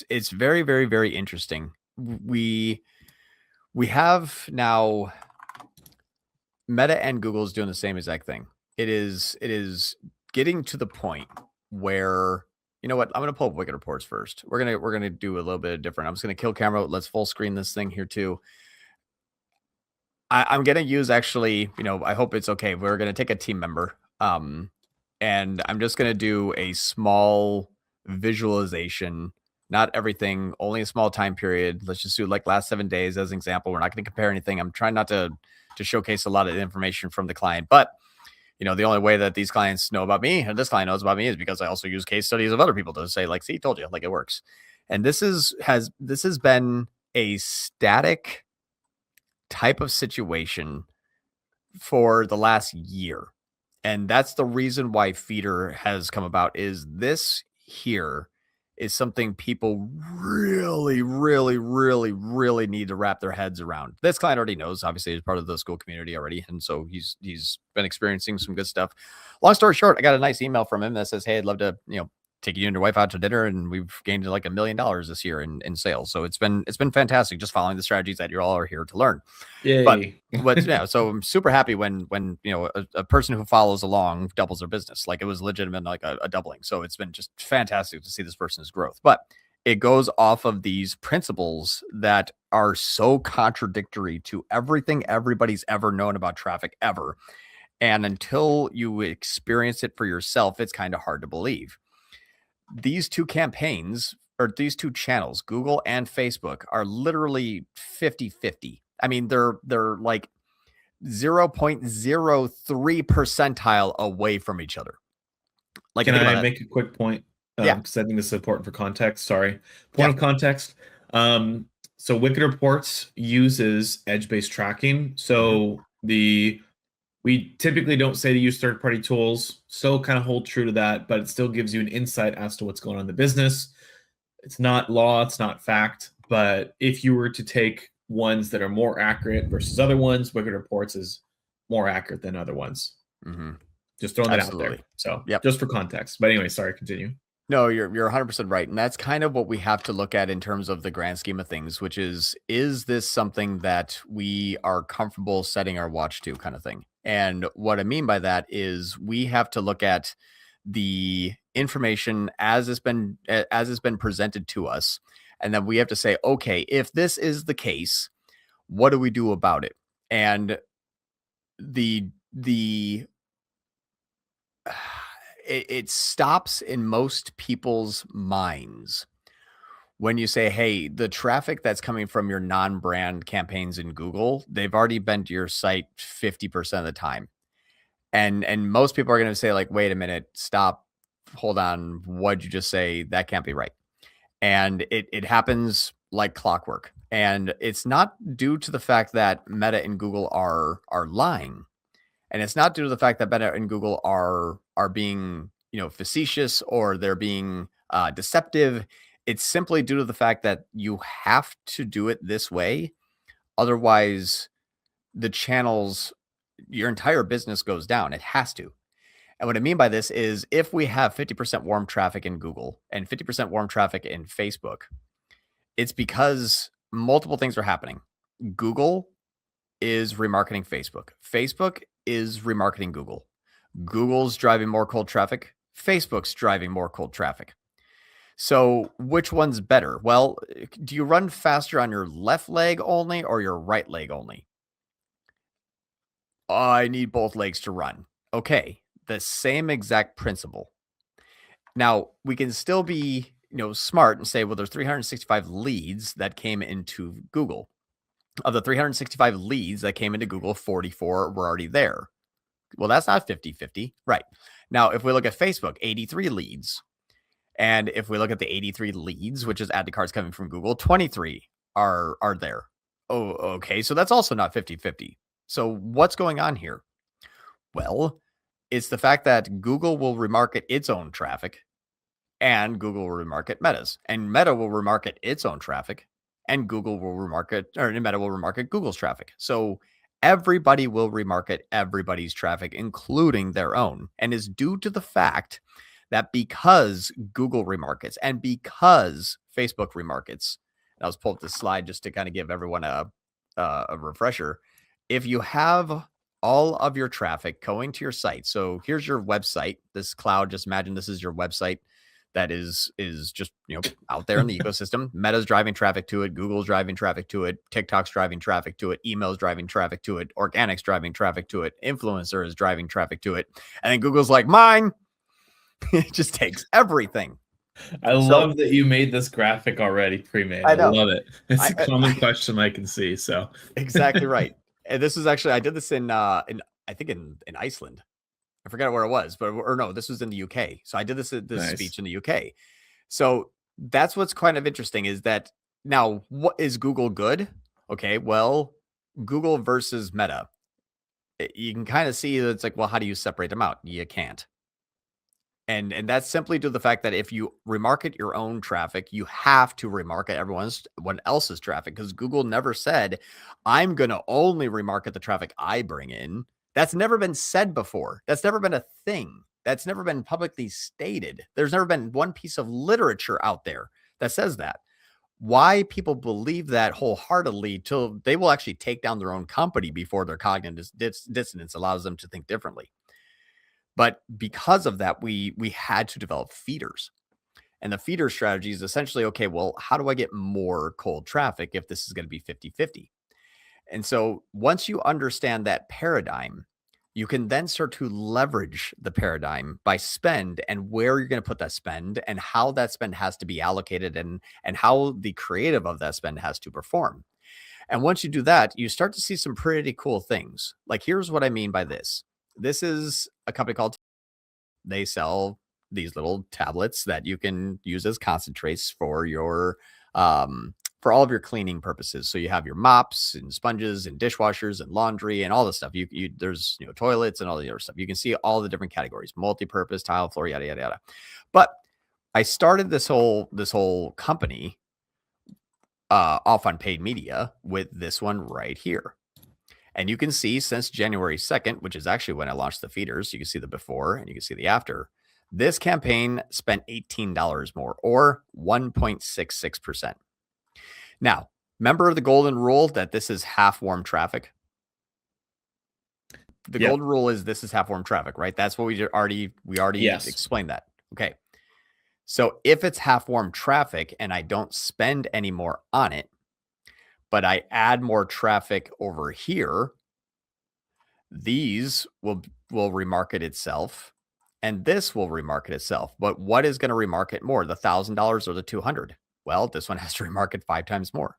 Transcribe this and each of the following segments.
it's very, very, very interesting. We we have now Meta and Google is doing the same exact thing. It is getting to the point where, you know what? I'm gonna pull up Wicked Reports first. We're gonna do a little bit different. I'm just gonna kill camera. Let's full screen this thing here too. I'm gonna use actually, I hope it's okay. We're gonna take a team member. And I'm just gonna do a small visualization, not everything, only a small time period. Let's just do like last 7 days as an example. We're not gonna compare anything. I'm trying not to showcase a lot of information from the client, but the only way that these clients know about me and this client knows about me is because I also use case studies of other people to say, like, see, told you, like it works. And this has been a static type of situation for the last year. And that's the reason why Feeder has come about is this here is something people really, really, really, really need to wrap their heads around. This client already knows, obviously, he's part of the Skool community already. And so he's been experiencing some good stuff. Long story short, I got a nice email from him that says, hey, I'd love to, take you and your wife out to dinner, and we've gained like $1 million this year in sales. So it's been fantastic just following the strategies that you all are here to learn. But Yay. so I'm super happy when a person who follows along doubles their business. Like, it was legitimate, like a doubling. So it's been just fantastic to see this person's growth. But it goes off of these principles that are so contradictory to everything everybody's ever known about traffic ever. And until you experience it for yourself, it's kind of hard to believe. These two campaigns, or these two channels, Google and Facebook, are literally 50-50. I mean, they're like 0.03 percentile away from each other. Like, Can think I about it. make a quick point? Yeah. Because I think this is important for context. Sorry. Yeah. Point of context. So Wicked Reports uses edge-based tracking. So we typically don't say to use third-party tools. Still kind of hold true to that, but it still gives you an insight as to what's going on in the business. It's not law, it's not fact. But if you were to take ones that are more accurate versus other ones, Wicked Reports is more accurate than other ones. Just throwing that out there. So just for context. But anyway, sorry, continue. No, you're 100% right. And that's kind of what we have to look at in terms of the grand scheme of things, which is this something that we are comfortable setting our watch to, kind of thing? And what I mean by that is we have to look at the information as it's been presented to us. And then we have to say, okay, if this is the case, what do we do about it? And it stops in most people's minds when you say, hey, the traffic that's coming from your non-brand campaigns in Google, they've already been to your site 50% of the time. And most people are going to say, like, wait a minute, stop, hold on, what'd you just say? That can't be right. And it happens like clockwork. And it's not due to the fact that Meta and Google are lying. And it's not due to the fact that Meta and Google are being, facetious, or they're being deceptive. It's simply due to the fact that you have to do it this way. Otherwise, the channels, your entire business goes down. It has to. And what I mean by this is, if we have 50% warm traffic in Google and 50% warm traffic in Facebook, it's because multiple things are happening. Google is remarketing Facebook. Facebook is remarketing Google. Google's driving more cold traffic. Facebook's driving more cold traffic. So which one's better? Well, do you run faster on your left leg only or your right leg only? I need both legs to run. Okay, the same exact principle. Now, we can still be, smart and say, well, there's 365 leads that came into Google. Of the 365 leads that came into Google, 44 were already there. Well, that's not 50-50. Right. Now, if we look at Facebook, 83 leads. And if we look at the 83 leads, which is add to carts coming from Google, 23 are there. Oh, okay. So that's also not 50-50. So what's going on here? Well, it's the fact that Google will remarket its own traffic, and Google will remarket Meta's, and Meta will remarket its own traffic, and Google will remarket, or Meta will remarket Google's traffic. So everybody will remarket everybody's traffic, including their own, and is due to the fact that because Google remarkets and because Facebook remarkets, and I'll just pull up this slide just to kind of give everyone a refresher. If you have all of your traffic going to your site, so here's your website, this cloud, just imagine this is your website that is just, out there in the ecosystem. Meta's driving traffic to it, Google's driving traffic to it, TikTok's driving traffic to it, email's driving traffic to it, organic's driving traffic to it, influencer is driving traffic to it, and then Google's like, mine. It just takes everything. I love that you made this graphic already pre-made. I love it. It's a common question I can see. So exactly right. And this is actually, I did this in I think in Iceland. I forgot where it was, but no, this was in the UK. So I did this speech in the UK. So that's what's kind of interesting is that now, what is Google good? Okay, well, Google versus Meta. You can kind of see that it's like, well, how do you separate them out? You can't. And that's simply due to the fact that if you remarket your own traffic, you have to remarket everyone else's traffic, because Google never said, I'm going to only remarket the traffic I bring in. That's never been said before. That's never been a thing. That's never been publicly stated. There's never been one piece of literature out there that says that. Why people believe that wholeheartedly till they will actually take down their own company before their cognitive dissonance allows them to think differently. But because of that, we had to develop feeders. And the feeder strategy is essentially, okay, well, how do I get more cold traffic if this is going to be 50-50? And so once you understand that paradigm, you can then start to leverage the paradigm by spend and where you're going to put that spend and how that spend has to be allocated and how the creative of that spend has to perform. And once you do that, you start to see some pretty cool things. Like, here's what I mean by this. This is a company called, they sell these little tablets that you can use as concentrates for your for all of your cleaning purposes. So you have your mops and sponges and dishwashers and laundry and all this stuff. There's toilets and all the other stuff. You can see all the different categories: multi-purpose, tile, floor, yada yada yada. But I started this whole company off on paid media with this one right here. And you can see since January 2nd, which is actually when I launched the feeders, you can see the before and you can see the after. This campaign spent $18 more, or 1.66%. Now, remember the golden rule that this is half warm traffic? The golden rule is this is half warm traffic, right? That's what we already explained that. Okay. So if it's half warm traffic and I don't spend any more on it, but I add more traffic over here, these will remarket itself, and this will remarket itself. But what is going to remarket more, the $1,000 or the $200? Well, this one has to remarket 5 times more.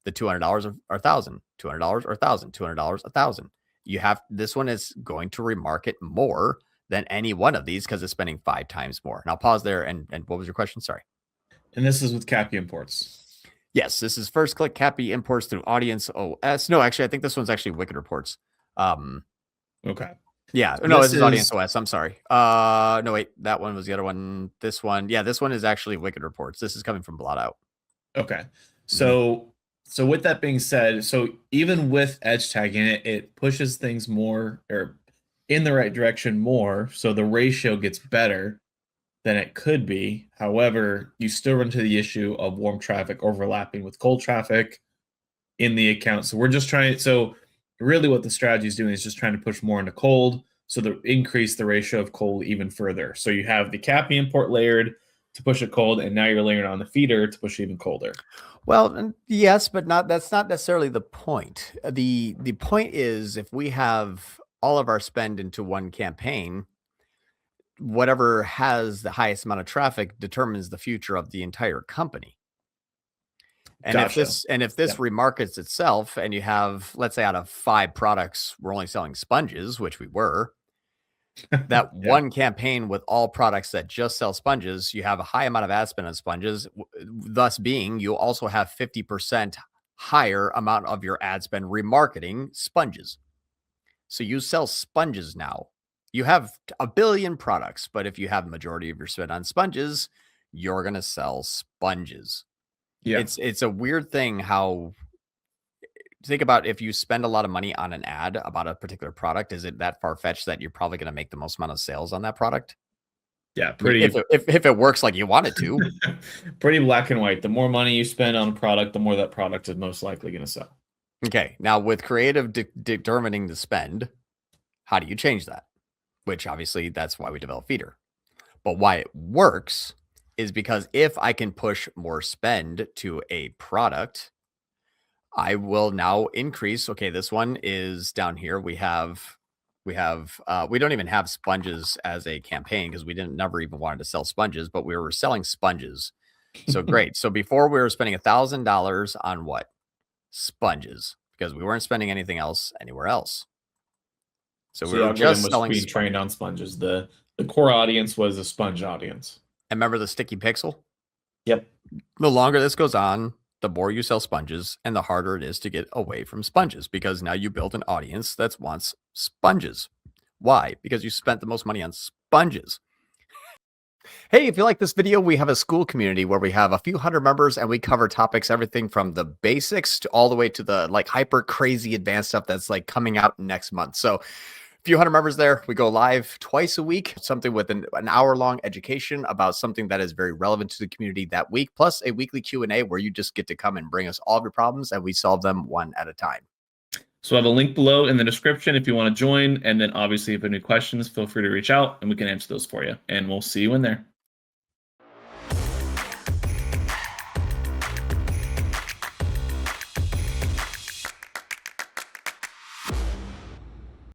The $200 or 1,000, $200 or 1,000, $200, 1,000. You have, this one is going to remarket more than any one of these because it's spending 5 times more. And I'll pause there. And what was your question? Sorry. And this is with CAPI imports. Yes, this is first click CAPI imports through Audience OS. No, actually, I think this one's actually Wicked Reports. Okay. Yeah. So no, this is Audience OS. I'm sorry. No, wait, that one was the other one. This one. Yeah, this one is actually Wicked Reports. This is coming from Blotout. Okay. So with that being said, so even with edge tagging it pushes things more or in the right direction more. So the ratio gets better than it could be. However, you still run into the issue of warm traffic overlapping with cold traffic in the account. So we're just trying. So really what the strategy is doing is just trying to push more into cold, so to increase the ratio of cold even further. So you have the CAPI import layered to push it cold, and now you're layering on the feeder to push it even colder. Well, yes, but that's not necessarily the point. The point is, if we have all of our spend into one campaign, whatever has the highest amount of traffic determines the future of the entire company. And Gotcha. if this remarkets itself, and you have, let's say, out of 5 products, we're only selling sponges, which we were, that one campaign with all products that just sell sponges, you have a high amount of ad spend on sponges. Thus being, you also have 50% higher amount of your ad spend remarketing sponges. So you sell sponges now. You have a billion products, but if you have the majority of your spend on sponges, you're going to sell sponges. Yeah. It's a weird thing how, think about, if you spend a lot of money on an ad about a particular product, is it that far-fetched that you're probably going to make the most amount of sales on that product? Yeah, I mean, pretty if it works like you want it to. pretty black and white. The more money you spend on a product, the more that product is most likely going to sell. Okay, now with creative determining the spend, how do you change that? Which obviously that's why we develop Feeder. But why it works is because if I can push more spend to a product, I will now increase. Okay, this one is down here. We don't even have sponges as a campaign because we didn't never even wanted to sell sponges, but we were selling sponges. So great. So before we were spending $1,000 on what? Sponges, because we weren't spending anything else anywhere else. So So we the were algorithm just was selling being trained on sponges. The core audience was a sponge audience. And remember the sticky pixel? Yep. The longer this goes on, the more you sell sponges and the harder it is to get away from sponges because now you build an audience that wants sponges. Why? Because you spent the most money on sponges. Hey, if you like this video, we have a Skool Community where we have a few hundred members and we cover topics, everything from the basics to all the way to the like hyper crazy advanced stuff that's like coming out next month. So a few hundred members there. We go live twice a week, something with an hour-long education about something that is very relevant to the community that week, plus a weekly Q&A where you just get to come and bring us all of your problems and we solve them one at a time. So I have a link below in the description if you want to join. And then obviously if you have any questions, feel free to reach out and we can answer those for you. And we'll see you in there.